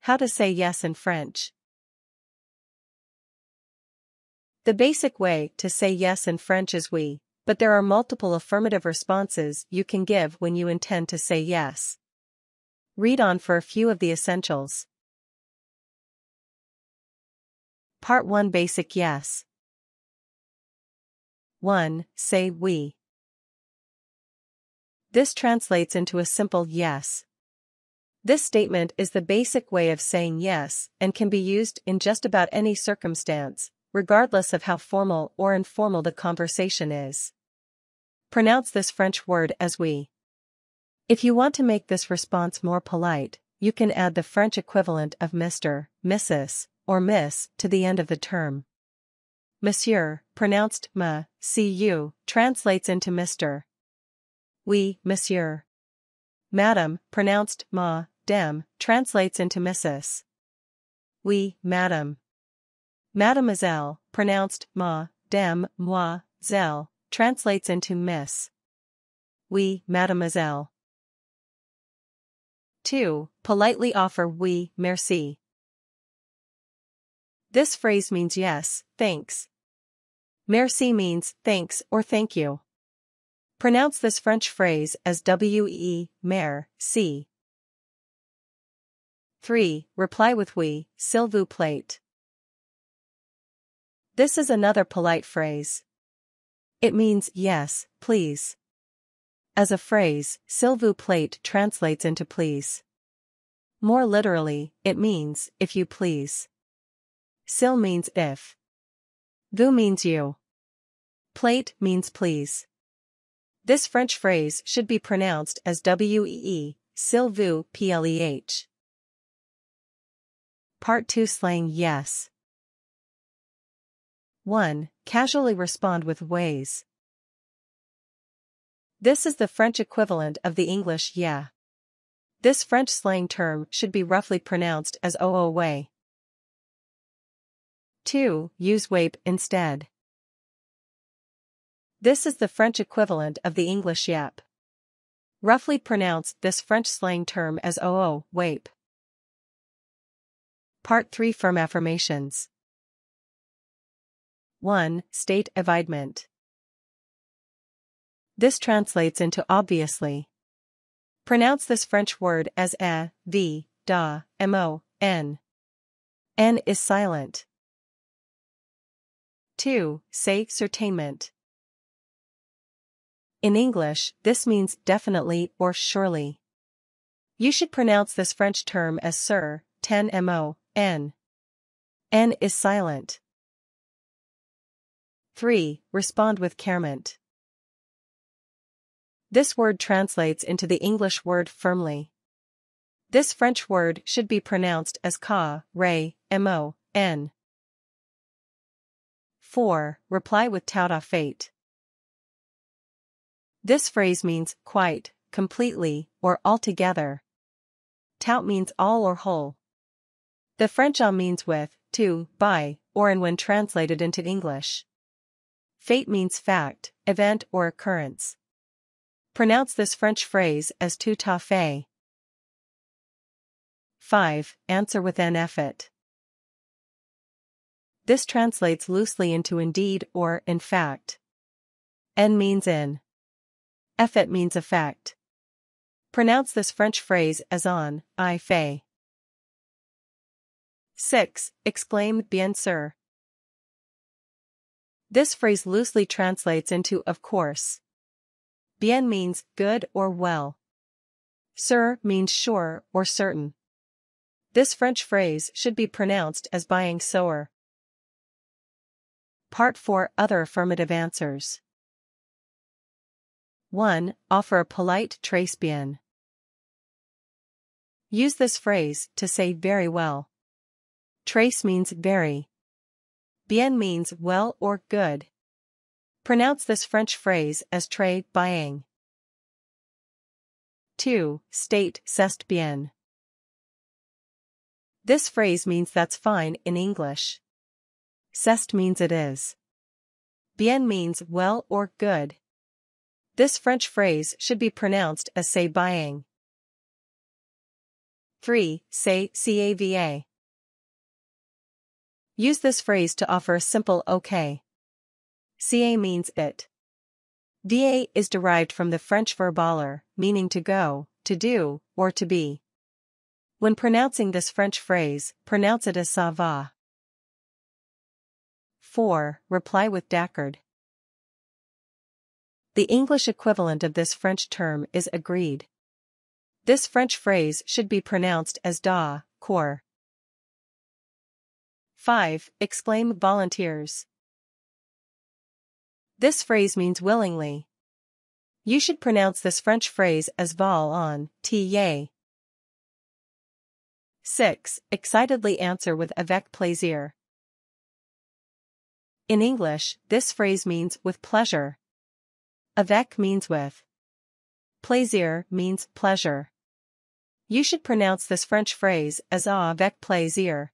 How to say yes in French. The basic way to say yes in French is oui, but there are multiple affirmative responses you can give when you intend to say yes. Read on for a few of the essentials. Part 1 Basic Yes. 1. Say oui. This translates into a simple yes. This statement is the basic way of saying yes and can be used in just about any circumstance, regardless of how formal or informal the conversation is. Pronounce this French word as oui. If you want to make this response more polite, you can add the French equivalent of Mr., Mrs., or Miss to the end of the term. Monsieur, pronounced mu, translates into Mr. Oui, monsieur. Madame, pronounced dem, translates into Mrs. Oui, madame. Mademoiselle, pronounced mademoiselle, translates into Miss. Oui, mademoiselle. 2. Politely offer oui, merci. This phrase means yes, thanks. Merci means thanks or thank you. Pronounce this French phrase as merci. 3. Reply with oui, s'il vous plaît. This is another polite phrase. It means yes, please. As a phrase, s'il vous plaît translates into please. More literally, it means if you please. S'il means if. Vous means you. Plaît means please. This French phrase should be pronounced as s'il vous plaît. Part 2 Slang Yes. 1. Casually respond with ways. This is the French equivalent of the English yeah. This French slang term should be roughly pronounced as ouais. 2. Use ouaip instead. This is the French equivalent of the English yep. Roughly pronounce this French slang term as ouaip. Part 3 Firm Affirmations. 1. State évidemment. This translates into obviously. Pronounce this French word as évidemment. N is silent. 2. Say certainement. In English, this means definitely or surely. You should pronounce this French term as certainement. N is silent. 3. Respond with carrément. This word translates into the English word firmly. This French word should be pronounced as carrément. 4. Reply with tout à fait. This phrase means quite, completely, or altogether. Tout means all or whole. The French means with, to, by, or in when translated into English. Fait means fact, event or occurrence. Pronounce this French phrase as tout à fait. 5. Answer with en effet. This translates loosely into indeed or in fact. En means in. Effet means effect. Pronounce this French phrase as en fait. 6. Exclaim bien sûr. This phrase loosely translates into of course. Bien means good or well. Sûr means sure or certain. This French phrase should be pronounced as bien sûr. Part 4 Other affirmative answers. 1. Offer a polite très bien. Use this phrase to say very well. Très means very. Bien means well or good. Pronounce this French phrase as très bien. 2. State c'est bien. This phrase means that's fine in English. C'est means it is. Bien means well or good. This French phrase should be pronounced as c'est bien. 3. Say cava. Use this phrase to offer a simple okay. Ca means it. Da is derived from the French verb aller, meaning to go, to do, or to be. When pronouncing this French phrase, pronounce it as ça va. 4. Reply with d'accord. The English equivalent of this French term is agreed. This French phrase should be pronounced as d'accord. 5. Exclaim volontiers. This phrase means willingly. You should pronounce this French phrase as volontiers. 6. Excitedly answer with avec plaisir. In English, this phrase means with pleasure. Avec means with. Plaisir means pleasure. You should pronounce this French phrase as avec plaisir.